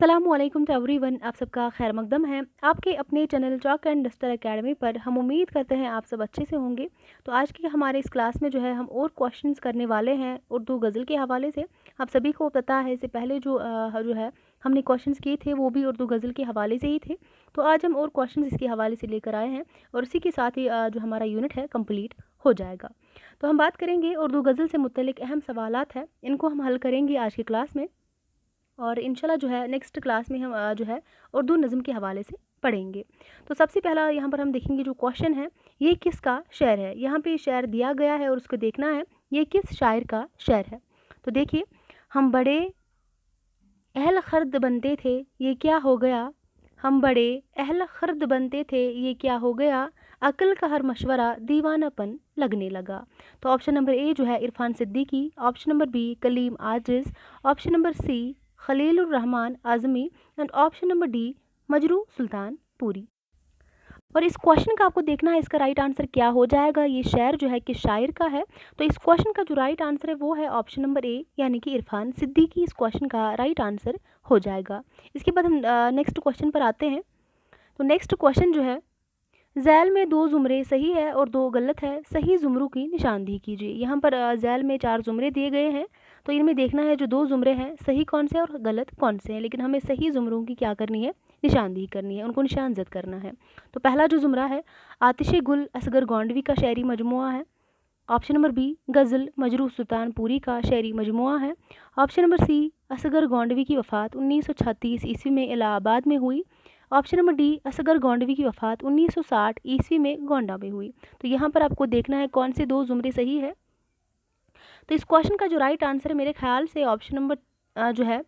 अस्सलामुअलैकुम to everyone, आप सबका खैर मकदम है आपके अपने channel chalk and duster academy पर। हम उम्मीद करते हैं आप सब अच्छे से होंगे। तो आज की हमारे इस क्लास में जो है हम और क्वेश्चंस करने वाले हैं उर्दू गज़ल के हवाले से। आप सभी को पता है इससे पहले जो है हमने क्वेश्चंस किए थे वो भी उर्दू गज़ल के हवाले से ही थे। तो आज हम और क्वेश्चंस इसके हवाले से लेकर आए हैं और इसी के साथ ही जो हमारा यूनिट है कम्प्लीट हो जाएगा। तो हम बात करेंगे उर्दू गज़ल से मुतल्लिक़ अहम सवालात हैं, इनको हम हल करेंगे आज की क्लास में। और इंशाल्लाह जो है नेक्स्ट क्लास में हम जो है उर्दू नज़म के हवाले से पढ़ेंगे। तो सबसे पहला यहाँ पर हम देखेंगे जो क्वेश्चन है ये किसका शेर है। यहाँ पे शेर दिया गया है और उसको देखना है ये किस शायर का शेर है। तो देखिए, हम बड़े अहल खर्द बनते थे ये क्या हो गया, हम बड़े अहल खर्द बनते थे ये क्या हो गया, अक्ल का हर मशवरा दीवानापन लगने लगा। तो ऑप्शन नंबर ए जो है Irfan Siddiqui, option number B Kaleem Aajiz, option number C Khalilur Rahman Azmi and option number D Majrooh Sultanpuri. और इस क्वेश्चन का आपको देखना है इसका राइट आंसर क्या हो जाएगा, ये शेर जो है किस शायर का है। तो इस क्वेश्चन का जो राइट आंसर है वो है ऑप्शन नंबर ए यानी कि इरफान सिद्दीकी इस क्वेश्चन का राइट आंसर हो जाएगा। इसके बाद हम नेक्स्ट क्वेश्चन पर आते हैं। तो नेक्स्ट क्वेश्चन जो है ज़ैल में 2 ज़ुमरे सही है और 2 गलत है, सही ज़ुमरों की निशानदेही कीजिए। यहाँ पर ज़ैल में 4 ज़ुमरे दिए गए हैं, तो इनमें देखना है जो 2 ज़ुमरे हैं सही कौन से और गलत कौन से हैं। लेकिन हमें सही ज़ुमरों की क्या करनी है, निशानदेही करनी है, उनको निशानजद करना है। तो पहला जो ज़ुमरा है आतिश गुल असगर गोंडवी का शेरी मजमुआ है। ऑप्शन नंबर बी गज़ल मजरू सुल्तान पूरी का शेरी मजमुआ है। Option number C Asghar Gondvi की वफ़ात 1936 ईस्वी में इलाहाबाद में हुई। Option number D Asghar Gondvi की वफ़ात 1960 ईस्वी में गोंडा में हुई। तो यहाँ पर आपको देखना है कौन से 2 ज़ुमरे सही है। तो इस क्वेश्चन का जो राइट आंसर है मेरे ख्याल से ऑप्शन नंबर जो है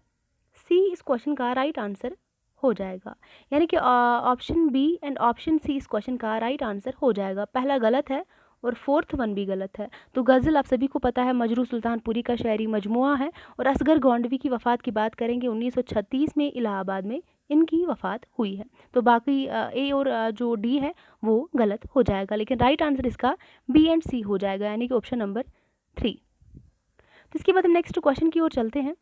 सी इस क्वेश्चन का राइट आंसर हो जाएगा। यानी कि option B and option C इस क्वेश्चन का राइट आंसर हो जाएगा। पहला गलत है और फोर्थ वन भी गलत है। तो गज़ल आप सभी को पता है मजरू सुल्तानपुरी का शायरी मजमुआ है और असगर गोंडवी की वफ़ात की बात करेंगे 1936 में इलाहाबाद में इनकी वफ़ात हुई है। तो बाकी ए और जो डी है वो गलत हो जाएगा, लेकिन राइट आंसर इसका बी एंड सी हो जाएगा यानी कि ऑप्शन नंबर 3। तो इसके बाद हम नेक्स्ट क्वेश्चन की ओर चलते हैं।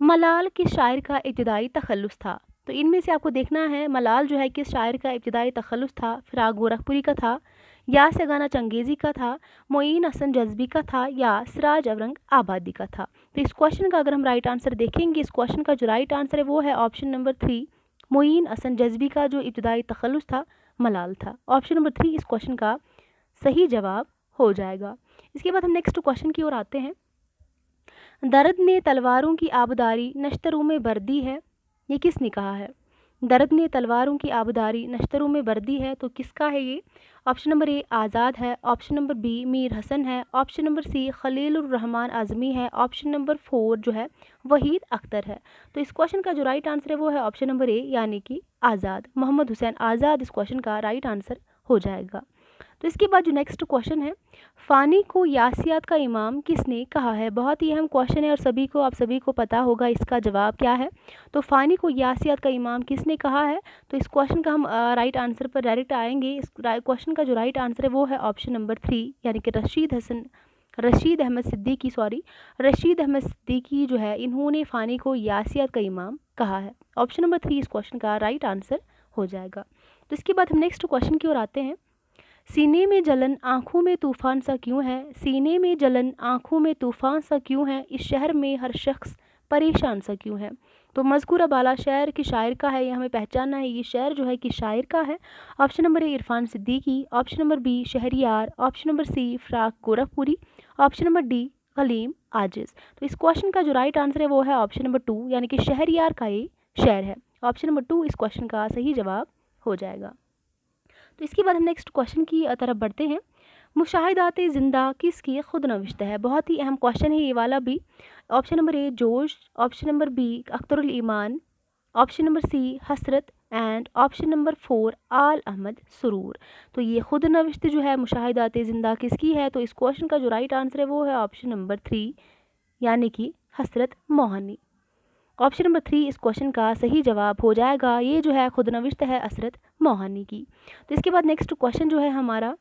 मलाल किस शायर का इब्तिदाई तखल्लुस था। तो इनमें से आपको देखना है मलाल जो है किस शायर का इब्तिदाई तखल्लुस था। फ़िराक गोरखपुरी का था, या सगाना चंगेज़ी का था, मोइन हसन जज्बी का था, या सिराज अवरंग आबादी का था। तो इस क्वेश्चन का अगर हम राइट आंसर देखेंगे, इस क्वेश्चन का जो राइट आंसर है वो है ऑप्शन नंबर 3 मोइन हसन जज्बी का जो इब्तिदाई तखल्लुस था मलाल था। ऑप्शन नंबर 3 इस क्वेश्चन का सही जवाब हो जाएगा। इसके बाद हम नेक्स्ट क्वेश्चन की ओर आते हैं। दर्द ने तलवारों की आबदारी नश्तरों में भर दी है, ये किसने कहा है। दर्द ने तलवारों की आबदारी नश्तरों में भर दी है, तो किसका है ये। ऑप्शन नंबर ए आज़ाद है, option number B Mir Hasan है, option number C Khalilur Rahman Azmi है, ऑप्शन नंबर 4 जो है वहीद अख्तर है। तो इस क्वेश्चन का जो राइट आंसर है वो है ऑप्शन नंबर ए यानी कि आज़ाद, मोहम्मद हुसैन आज़ाद इस क्वेश्चन का राइट आंसर हो जाएगा। तो इसके बाद जो नेक्स्ट क्वेश्चन है, फ़ानी को यासियात का इमाम किसने कहा है। बहुत ही अहम क्वेश्चन है और आप सभी को पता होगा इसका जवाब क्या है। तो फ़ानी को यासियात का इमाम किसने कहा है। तो इस क्वेश्चन का हम राइट आंसर पर डायरेक्ट आएंगे। इस क्वेश्चन का जो राइट आंसर है वो है ऑप्शन नंबर 3 यानी कि रशीद अहमद सिद्दीकी जो है इन्होंने फ़ानी को यासियात का इमाम कहा है। ऑप्शन नंबर 3 इस क्वेश्चन का राइट आंसर हो जाएगा। तो इसके बाद हम नेक्स्ट क्वेश्चन की ओर आते हैं। सीने में जलन आँखों में तूफ़ान सा क्यों है, सीने में जलन आँखों में तूफ़ान सा क्यों है, इस शहर में हर शख्स परेशान सा क्यों है। तो मज़कूरा बाला शायर की शायर का है, ये हमें पहचानना है ये शायर जो है कि शायर का है। Option number A Irfan Siddiqui, option number B Shahryar, option number C Firaq Gorakhpuri, option number D Kaleem Aajiz. तो इस क्वेश्चन का जो राइट आंसर है वो है ऑप्शन नंबर 2 यानी कि शहरियार का ये शायर है। ऑप्शन नंबर 2 इस क्वेश्चन का सही जवाब हो जाएगा। तो इसके बाद हम नेक्स्ट क्वेश्चन की तरफ बढ़ते हैं। मुशाहिदात ज़िंदा किसकी खुद नविश्त है। बहुत ही अहम क्वेश्चन है ये वाला भी। ऑप्शन नंबर ए जोश, option number B Akhtarul Iman, option number C Hasrat and option number 4 आल अहमद सुरूर। तो ये खुद नविश्त जो है मुशाहिदात ज़िंदा किसकी है। तो इस क्वेश्चन का जो राइट आंसर है वो है ऑप्शन नंबर 3 यानी कि हसरत मोहानी। ऑप्शन नंबर 3 इस क्वेश्चन का सही जवाब हो जाएगा। ये जो है खुद नविश्त है हसरत मोहानी की। तो इसके बाद नेक्स्ट क्वेश्चन जो है हमारा,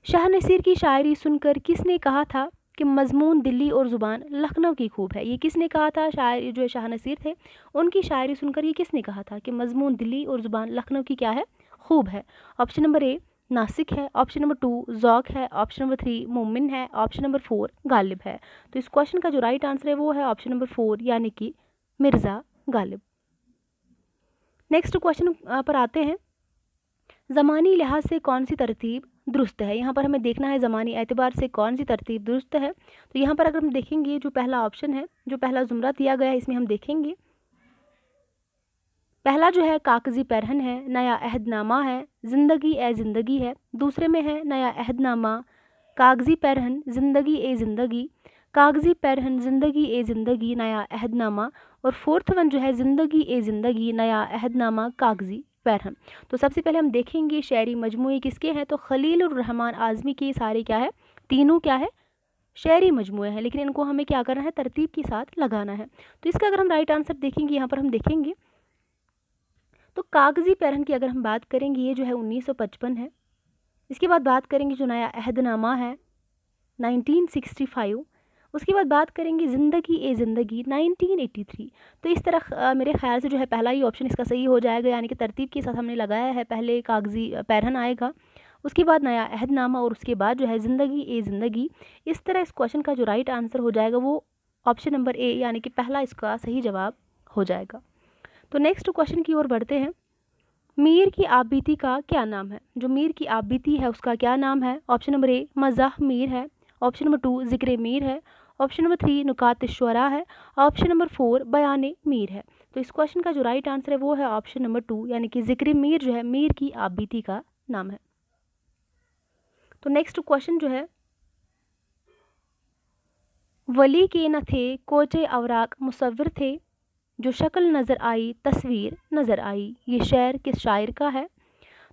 शाह नसीर की शायरी सुनकर किसने कहा था कि मज़मून दिल्ली और ज़ुबान लखनऊ की खूब है। ये किसने कहा था? शायर जो शाह नसीर थे, उनकी शायरी सुनकर ये किसने कहा था कि मज़मून दिल्ली और ज़ुबान लखनऊ की क्या है? खूब है। ऑप्शन नंबर ए नासिक है, ऑप्शन नंबर 2 ज़ौक़ है, ऑप्शन नंबर 3 मोमिन है, ऑप्शन नंबर 4 गालिब है। तो इस क्वेश्चन का जो राइट आंसर है वो है ऑप्शन नंबर 4 यानी कि मिर्ज़ा गालिब। नेक्स्ट क्वेश्चन पर आते हैं। ज़मानी लिहाज से कौन सी तरतीब दुरुस्त है? यहाँ पर हमें देखना है ज़मानी एतबार से कौन सी तरतीब दुरुस्त है। तो यहाँ पर अगर हम देखेंगे जो पहला ऑप्शन है, जो पहला ज़ुमरा दिया गया है, इसमें हम देखेंगे पहला जो है कागज़ी पैरहन है, नया अहदनामा है, ज़िंदगी ए ज़िंदगी है। दूसरे में है नया अहदनामा, कागज़ी पैरहन, ज़िंदगी ए ज़िंदगी, कागज़ी पैरहन, ज़िंदगी ए ज़िंदगी, नया अहदनामा। और फोर्थ वन जो है ज़िंदगी ए ज़िंदगी, नया अहदनामा, कागज़ी पैरहन। तो सबसे पहले हम देखेंगे शायरी मजमूए किसके हैं। तो खलीलुर रहमान आज़मी के सारे क्या है? तीनों क्या है? शायरी मजमूए हैं, लेकिन इनको हमें क्या करना है? तरतीब के साथ लगाना है। तो इसका अगर हम राइट आंसर देखेंगे, यहाँ पर हम देखेंगे तो कागज़ी पैरहन की अगर हम बात करेंगे, ये जो है 1955 है। इसके बाद बात करेंगे जो नया अहदनामा है 1965। उसके बाद बात करेंगे ज़िंदगी ए ज़िंदगी 1983। तो इस तरह मेरे ख्याल से जो है पहला ही ऑप्शन इसका सही हो जाएगा, यानी कि तरतीब के साथ हमने लगाया है। पहले कागज़ी पैरहन आएगा, उसके बाद नया अहदनामा और उसके बाद जो है ज़िंदगी ए ज़िंदगी। इस तरह इस क्वेश्चन का जो राइट आंसर हो जाएगा वो ऑप्शन नंबर ए यानी कि पहला इसका सही जवाब हो जाएगा। तो नेक्स्ट क्वेश्चन की ओर बढ़ते हैं। मीर की आपबीती का क्या नाम है? जो मीर की आपबीती है उसका क्या नाम है? ऑप्शन नंबर ए मज़ाह मीर है, ऑप्शन नंबर 2 ज़िक्र मीर है, ऑप्शन नंबर 3 नुकात शुअरा है, ऑप्शन नंबर 4 बयान मीर है। तो इस क्वेश्चन का जो राइट आंसर है वो है ऑप्शन नंबर 2 यानी कि ज़िक्र मीर जो है मीर की आपबीती का नाम है। तो नेक्स्ट क्वेश्चन जो है, वली के न थे कोचे अवराक मुसव्विर थे, जो शक्ल नज़र आई तस्वीर नज़र आई, ये शेर किस शायर का है?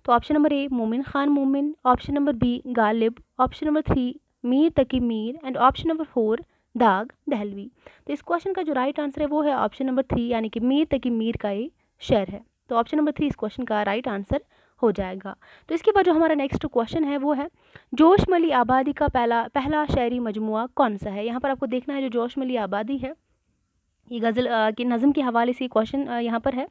तो option number A Momin Khan Momin, option number B Ghalib, option number 3 Mir Taqi Mir and option number 4 Dagh Dehlvi. तो इस क्वेश्चन का जो राइट आंसर है वो है ऑप्शन नंबर 3 यानी कि मीर तकी मीर का ये शेर है। तो ऑप्शन नंबर 3 इस क्वेश्चन का राइट आंसर हो जाएगा। तो इसके बाद जो हमारा नेक्स्ट क्वेश्चन है वो है जोशमली आबादी का पहला शायरी मजमुआ कौन सा है? यहाँ पर आपको देखना है जो जोशमली आबादी है, ये गज़ल की नज़म के हवाले से क्वेश्चन यहाँ पर है।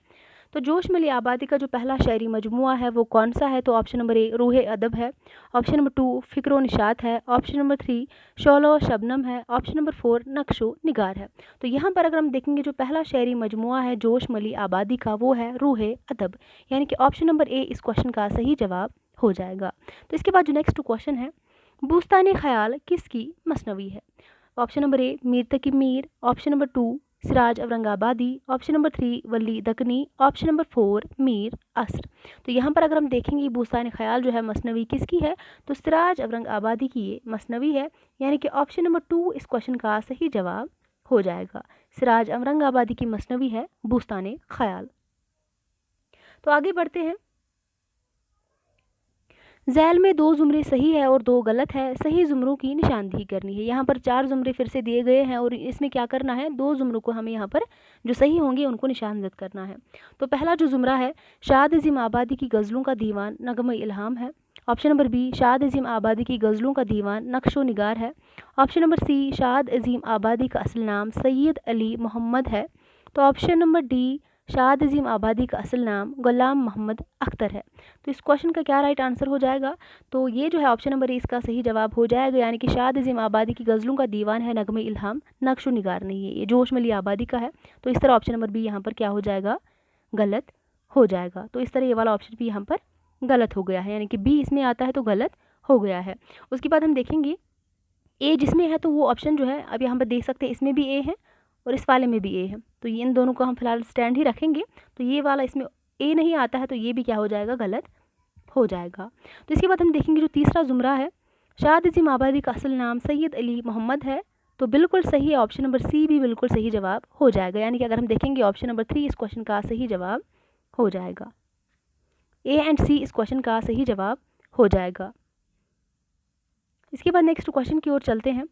तो जोशमली आबादी का जो पहला शायरी मजमुआ है वो कौन सा है? तो ऑप्शन नंबर ए रूह अदब है, ऑप्शन नंबर 2 फ़िक्र निशात है, ऑप्शन नंबर 3 शौलो शबनम है, ऑप्शन नंबर 4 नक्शो निगार है। तो यहाँ पर अगर हम देखेंगे जो पहला शायरी मजमुआ है जोशमली आबादी का वो है रूह अदब, यानी कि ऑप्शन नंबर ए इस क्वेश्चन का सही जवाब हो जाएगा। तो इसके बाद जो नेक्स्ट क्वेश्चन है, बुस्तान ख्याल किसकी मसनवी है? ऑप्शन नंबर ए Mir Taqi Mir, option number 2 Siraj Aurangabadi, option number 3 वली दकनी, ऑप्शन नंबर 4 मीर असर। तो यहाँ पर अगर हम देखेंगे बुस्तान ख्याल जो है मसनवी किसकी है? तो सिराज औरंगाबादी की ये मसनवी है, यानी कि ऑप्शन नंबर 2 इस क्वेश्चन का सही जवाब हो जाएगा। सिराज औरंगाबादी की मसनवी है बुस्तान ख्याल। तो आगे बढ़ते हैं। ज़ैल में 2 ज़ुमरे सही है और 2 गलत है, सही ज़ुमरों की निशानदेही करनी है। यहाँ पर 4 ज़ुमरे फिर से दिए गए हैं और इसमें क्या करना है? 2 ज़ुमरों को हमें यहाँ पर जो सही होंगे उनको निशानदद करना है। तो पहला जो ज़ुमरा है शाद अज़ीम आबादी की गज़लों का दीवान नगम इल्हाम है, ऑप्शन नंबर बी शाद अज़ीम आबादी की गज़लों का दीवान नक्शो निगार है, ऑप्शन नंबर सी शाद अज़ीम आबादी का असल नाम सैयद अली मोहम्मद है, तो ऑप्शन नंबर डी शाद अज़ीम आबादी का असल नाम गुलाम मोहम्मद अख्तर है। तो इस क्वेश्चन का क्या राइट आंसर हो जाएगा? तो ये जो है ऑप्शन नंबर इसका सही जवाब हो जाएगा, यानी कि शाद अज़ीम आबादी की गज़लों का दीवान है नगमे इल्हाम, नक्शो निगार नहीं है, ये जोशमली आबादी का है। तो इस तरह ऑप्शन नंबर बी यहाँ पर क्या हो जाएगा? गलत हो जाएगा। तो इस तरह ये वाला ऑप्शन भी यहाँ पर गलत हो गया है, यानी कि बी इसमें आता है तो गलत हो गया है। उसके बाद हम देखेंगे ए जिसमें है, तो वो ऑप्शन जो है अब यहाँ पर देख सकते हैं इसमें भी ए है और इस वाले में भी ए है, तो ये इन दोनों को हम फिलहाल स्टैंड ही रखेंगे। तो ये वाला इसमें ए नहीं आता है तो ये भी क्या हो जाएगा? गलत हो जाएगा। तो इसके बाद हम देखेंगे जो तीसरा ज़ुमरा है शाद अज़ीम आबादी का असल नाम सैयद अली मोहम्मद है, तो बिल्कुल सही है, ऑप्शन नंबर सी भी बिल्कुल सही जवाब हो जाएगा, यानी कि अगर हम देखेंगे ऑप्शन नंबर 3 इस क्वेश्चन का सही जवाब हो जाएगा। ए एंड सी इस क्वेश्चन का सही जवाब हो जाएगा। इसके बाद नेक्स्ट क्वेश्चन की ओर चलते हैं।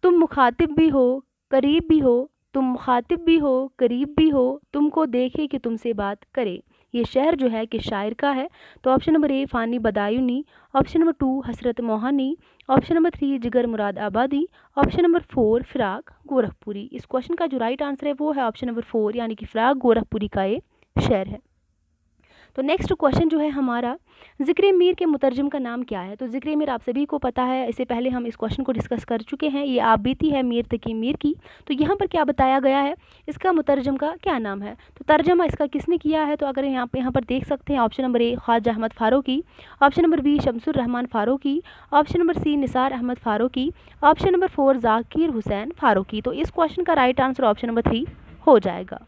तुम मुखातिब भी हो करीब भी हो, तुम मुखातिब भी हो करीब भी हो, तुमको देखे कि तुमसे बात करे, ये शहर जो है कि शायर का है? तो option number A Fani Badayuni, option number 2 Hasrat Mohani, option number 3 जिगर मुराद आबादी, ऑप्शन नंबर 4 फ़िराक गोरखपुरी। इस क्वेश्चन का जो राइट आंसर है वो है ऑप्शन नंबर 4 यानी कि फ़िराक गोरखपुरी का ये शहर है। तो नेक्स्ट क्वेश्चन जो है हमारा, ज़िक्र मीर के मुतरजम का नाम क्या है? तो ज़िक्र मीर आप सभी को पता है, इससे पहले हम इस क्वेश्चन को डिस्कस कर चुके हैं। ये आप बीती है मीर तकी मीर की। तो यहाँ पर क्या बताया गया है, इसका मुतरजम का क्या नाम है? तो तर्जमा इसका किसने किया है? तो अगर यहाँ पर देख सकते हैं, option number A Khwaja Ahmad Farooqui, option number B Shamsur Rahman Farooqui, option number C Nisar Ahmad Farooqui, option number 4 Zakir Hussain Farooqui. तो इस क्वेश्चन का राइट आंसर ऑप्शन नंबर 3 हो जाएगा।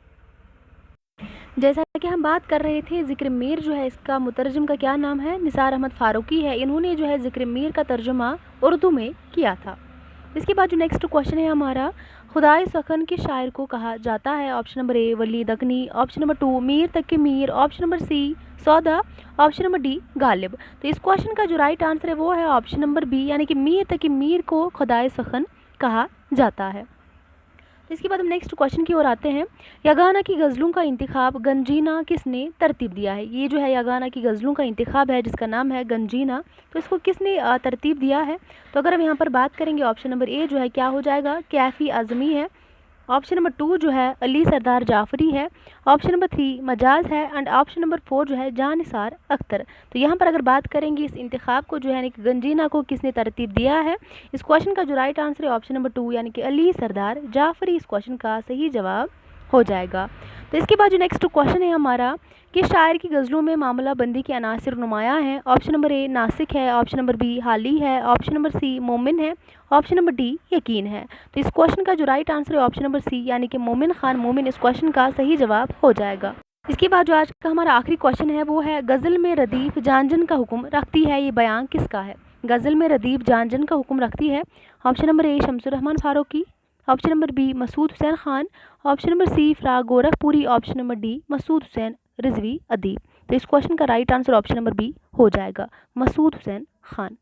जैसा कि हम बात कर रहे थे, ज़िक्र मीर जो है इसका मुतरजम का क्या नाम है? निसार अहमद फ़ारूकी है। इन्होंने जो है ज़िक्र मीर का तर्जुमा उर्दू में किया था। इसके बाद जो नेक्स्ट क्वेश्चन है हमारा, खुदाए सखन के शायर को कहा जाता है? Option number A Wali Dakhani, option number 2 Mir Taqi Mir, option number सी सौदा, ऑप्शन नंबर डी गालिब। तो इस क्वेश्चन का जो राइट आंसर है वो है ऑप्शन नंबर बी यानी कि मीर तक के मीर को खुदाए सखन कहा जाता है। इसके बाद हम नेक्स्ट क्वेश्चन की ओर आते हैं। यगाना की गज़लों का इंतिखाब गंजीना किसने तरतीब दिया है? ये जो है यगाना की गज़लों का इंतिखाब है जिसका नाम है गंजीना, तो इसको किसने तरतीब दिया है? तो अगर हम यहाँ पर बात करेंगे, ऑप्शन नंबर ए जो है क्या हो जाएगा? कैफ़ी आज़मी है। ऑप्शन नंबर 2 जो है अली सरदार जाफरी है, ऑप्शन नंबर 3 मजाज है, एंड ऑप्शन नंबर 4 जो है जानिसार अख्तर। तो यहाँ पर अगर बात करेंगे इस इंतखाब को जो है यानी कि गंजीना को किसने तरतीब दिया है, इस क्वेश्चन का जो राइट आंसर है ऑप्शन नंबर 2 यानी कि अली सरदार जाफरी इस क्वेश्चन का सही जवाब हो जाएगा। तो इसके बाद जो नेक्स्ट क्वेश्चन है हमारा, कि शायर की गज़लों में मामला बंदी के अनासिर नुमायाँ हैं? ऑप्शन नंबर ए नासिक है, ऑप्शन नंबर बी हाली है, ऑप्शन नंबर सी मोमिन है, ऑप्शन नंबर डी यकीन है। तो इस क्वेश्चन का जो राइट आंसर है ऑप्शन नंबर सी यानी कि मोमिन खान मोमिन इस क्वेश्चन का सही जवाब हो जाएगा। इसके बाद जो आज का हमारा आखिरी क्वेश्चन है वो है, गज़ल में रदीफ जानजन का हुक्म रखती है, ये बयान किसका है? गज़ल में रदीफ जानजन का हुक्म रखती है, option number A Shamsur Rahman Farooqui, option number B Masood Husain Khan, option number C Firaq Gorakhpuri, option number D Masood Husain Rizvi Adeeb. तो इस क्वेश्चन का right answer option number B हो जाएगा, मसूद हुसैन खान।